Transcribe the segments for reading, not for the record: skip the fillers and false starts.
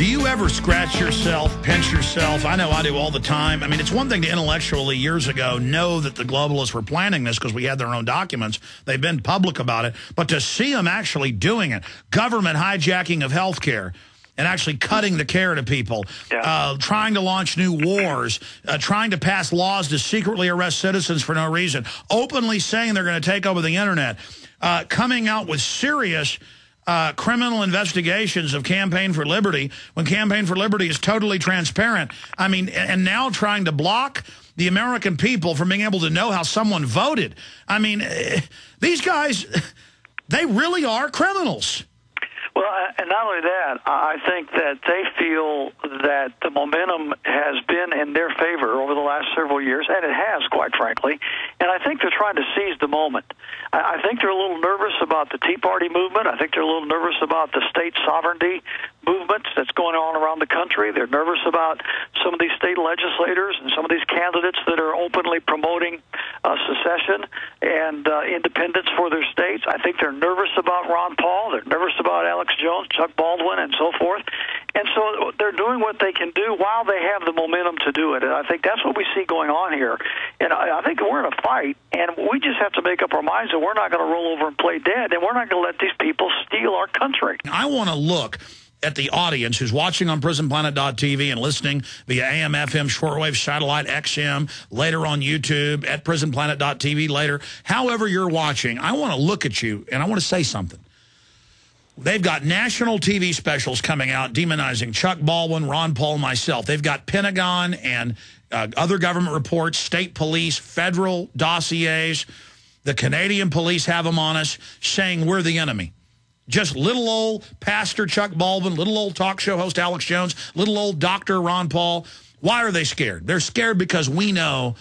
Do you ever scratch yourself, pinch yourself? I know I do all the time. I mean, it's one thing to intellectually, years ago, know that the globalists were planning this because we had their own documents. They've been public about it. But to see them actually doing it, government hijacking of health care, and actually cutting the care to people, trying to launch new wars, trying to pass laws to secretly arrest citizens for no reason, openly saying they're going to take over the internet, coming out with serious criminal investigations of Campaign for Liberty when Campaign for Liberty is totally transparent. I mean, and now trying to block the American people from being able to know how someone voted. I mean, these guys, they really are criminals. Well, and not only that, I think that they feel that the momentum has been in their favor over the last several years, and it has, quite frankly, and I think they're trying to seize the moment. I think they're a little nervous about the Tea Party movement. I think they're a little nervous about the state sovereignty movements that's going on around the country. They're nervous about some of these state legislators and some of these candidates that are openly promoting secession and independence for their states. I think they're nervous about Ron Paul. They're nervous about Alex Jones, Chuck Baldwin, and so forth. And so they're doing what they can do while they have the momentum to do it. And I think that's what we see going on here. And I think we're in a fight, and we just have to make up our minds that we're not going to roll over and play dead, and we're not going to let these people steal our country. I want to look at the audience who's watching on PrisonPlanet.tv and listening via AM, FM, shortwave, satellite, XM, later on YouTube, at PrisonPlanet.tv later. However you're watching, I want to look at you, and I want to say something. They've got national TV specials coming out demonizing Chuck Baldwin, Ron Paul, and myself. They've got Pentagon and other government reports, state police, federal dossiers. The Canadian police have them on us saying we're the enemy. Just little old Pastor Chuck Baldwin, little old talk show host Alex Jones, little old Dr. Ron Paul. Why are they scared? They're scared because we know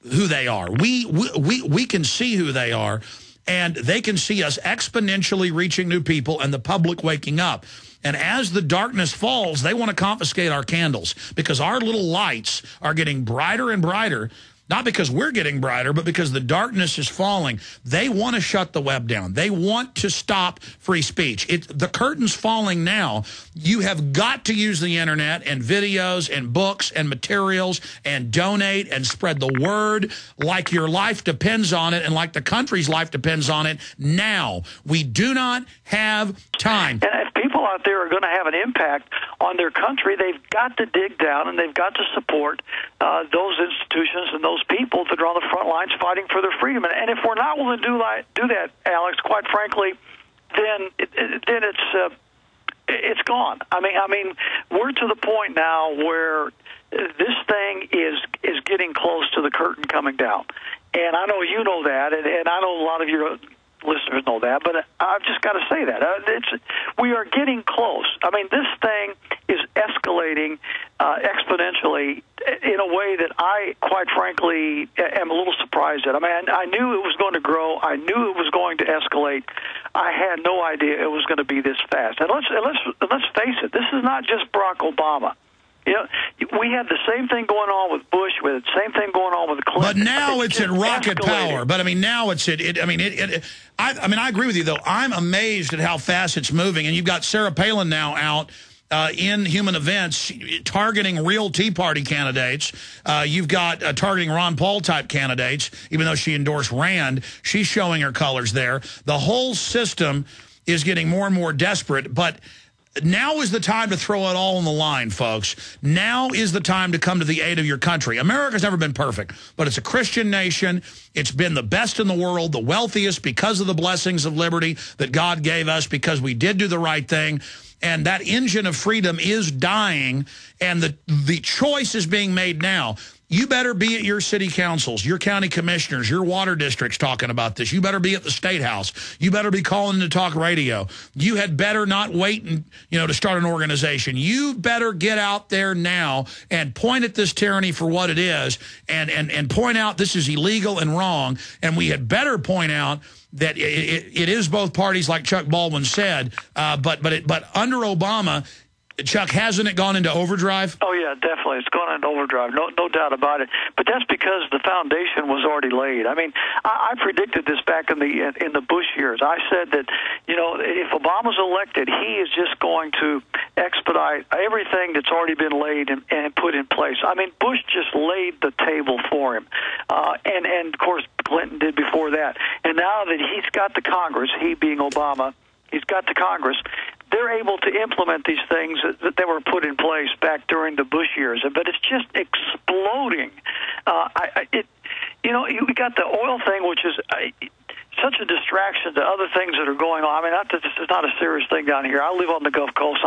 who they are. We can see who they are, and they can see us exponentially reaching new people and the public waking up. And as the darkness falls, they want to confiscate our candles because our little lights are getting brighter and brighter. Not because we're getting brighter, but because the darkness is falling. They want to shut the web down. They want to stop free speech. The curtain's falling now. You have got to use the internet and videos and books and materials and donate and spread the word like your life depends on it and like the country's life depends on it now. We do not have time. And if people out there are going to have an impact on their country, they've got to dig down and they've got to support those institutions and those people that are on the front lines fighting for their freedom. And if we're not willing to do that, Alex, quite frankly, then it's gone. I mean, we're to the point now where this thing is getting close to the curtain coming down. And I know you know that, and I know a lot of your listeners know that, but I've just got to say that. We are getting close. I mean, this thing is escalating exponentially in a way that I, quite frankly, am a little surprised at. I mean, I knew it was going to grow. I knew it was going to escalate. I had no idea it was going to be this fast. And let's face it, this is not just Barack Obama. You know, we had the same thing going on with Bush, we had the same thing going on with Clinton. But now it's at rocket power. But I mean, now it's I agree with you though. I'm amazed at how fast it's moving, and you've got Sarah Palin now out in Human Events targeting real Tea Party candidates. You've got targeting Ron Paul type candidates, even though she endorsed Rand. She's showing her colors there. The whole system is getting more and more desperate, but now is the time to throw it all on the line, folks. Now is the time to come to the aid of your country. America's never been perfect, but it's a Christian nation. It's been the best in the world, the wealthiest because of the blessings of liberty that God gave us because we did do the right thing. And that engine of freedom is dying, and the choice is being made now. You better be at your city councils, your county commissioners, your water districts talking about this. You better be at the State House. You better be calling to talk radio. You had better not wait to start an organization. You better get out there now and point at this tyranny for what it is and point out this is illegal and wrong. And we had better point out that it is both parties, like Chuck Baldwin said, but under Obama, Chuck, hasn't it gone into overdrive? Oh, yeah, definitely. It's gone into overdrive, no doubt about it. But that's because the foundation was already laid. I mean, I predicted this back in the Bush years. I said that, if Obama's elected, he is just going to expedite everything that's already been laid and put in place. I mean, Bush just laid the table for him. And of course, Clinton did before that. And now that he's got the Congress, he being Obama, he's got the Congress, they're able to implement these things that were put in place back during the Bush years. But it's just exploding. We got the oil thing, which is such a distraction to other things that are going on. I mean, this is not a serious thing down here. I live on the Gulf Coast.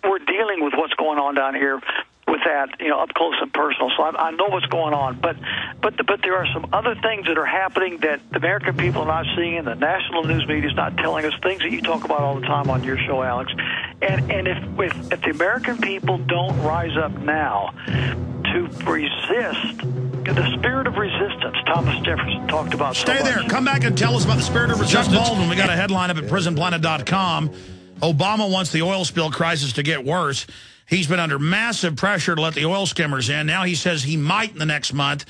We're dealing with what's going on down here with that, up close and personal. So I know what's going on. But there are some other things that are happening that the American people are not seeing, the national news media is not telling us, things that you talk about all the time on your show, Alex. And if the American people don't rise up now to resist, the spirit of resistance, Thomas Jefferson talked about. Stay so there. Come back and tell us about the spirit of resistance. Chuck Baldwin, we got a headline up at prisonplanet.com. Obama wants the oil spill crisis to get worse. He's been under massive pressure to let the oil skimmers in. Now he says he might in the next month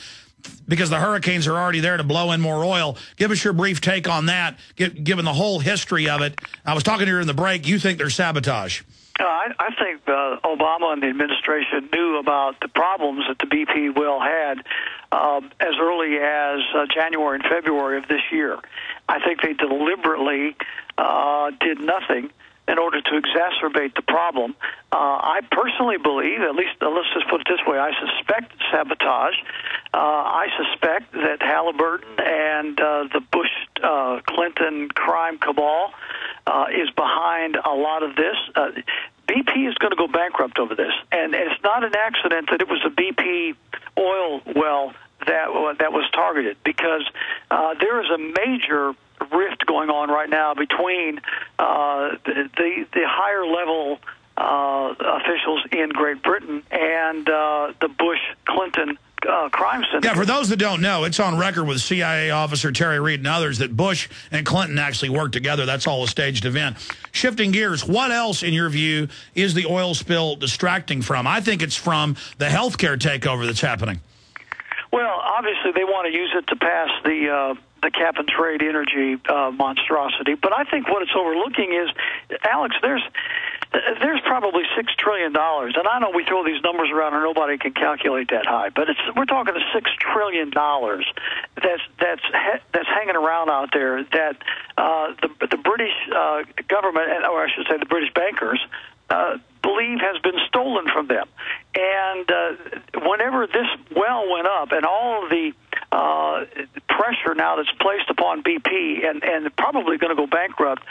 because the hurricanes are already there to blow in more oil. Give us your brief take on that, given the whole history of it. I was talking to you in the break. You think there's sabotage. I think Obama and the administration knew about the problems that the BP well had as early as January and February of this year. I think they deliberately did nothing in order to exacerbate the problem. I personally believe, at least let's just put it this way, I suspect sabotage. I suspect that Halliburton and the Bush-Clinton crime cabal is behind a lot of this. BP is going to go bankrupt over this, and it's not an accident that it was a BP oil well that was targeted, because there is a major rift going on right now between the higher level officials in Great Britain and the Bush-Clinton crime syndicate. Yeah, for those that don't know, it's on record with CIA officer Terry Reid and others that Bush and Clinton actually worked together. That's all a staged event. Shifting gears, what else, in your view, is the oil spill distracting from? I think it's from the healthcare takeover that's happening. Well, obviously they want to use it to pass the cap-and-trade energy monstrosity. But I think what it's overlooking is, Alex, there's probably $6 trillion. And I know we throw these numbers around and nobody can calculate that high, but we're talking $6 trillion that's hanging around out there that the British government, or I should say the British bankers, believe has been stolen from them. And whenever this well went up and all of the pressure now that's placed upon BP and probably going to go bankrupt,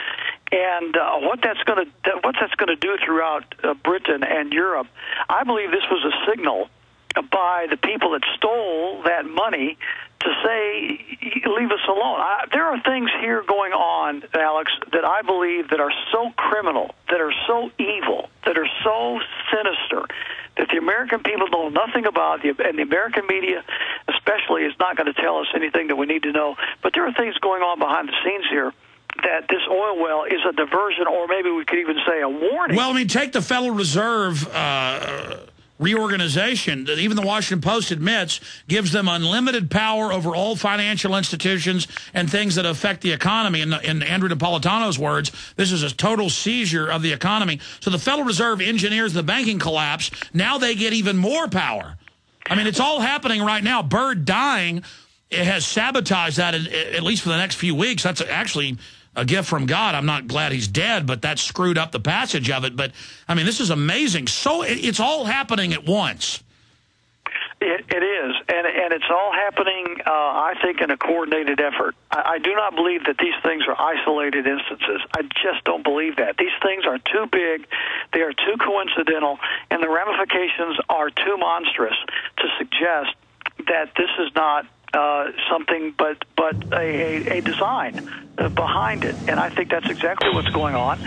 and what that's going to do throughout Britain and Europe, I believe this was a signal by the people that stole that money to say, leave us alone. There are things here going on, Alex, that I believe that are so criminal, that are so evil, that are so sinister, that the American people know nothing about, and the American media especially is not going to tell us anything that we need to know. But there are things going on behind the scenes here that this oil well is a diversion, or maybe we could even say a warning. Well, I mean, take the Federal Reserve reorganization that even the Washington Post admits gives them unlimited power over all financial institutions and things that affect the economy. In Andrew Napolitano's words, this is a total seizure of the economy. So the Federal Reserve engineers the banking collapse. Now they get even more power. I mean, it's all happening right now. Byrd dying, it has sabotaged that at least for the next few weeks. That's actually a gift from God. I'm not glad he's dead, but that screwed up the passage of it. But, I mean, this is amazing. So it's all happening at once. It is, and it's all happening, I think, in a coordinated effort. I do not believe that these things are isolated instances. I just don't believe that. These things are too big, they are too coincidental, and the ramifications are too monstrous to suggest that this is not something but a design behind it. And I think that's exactly what's going on.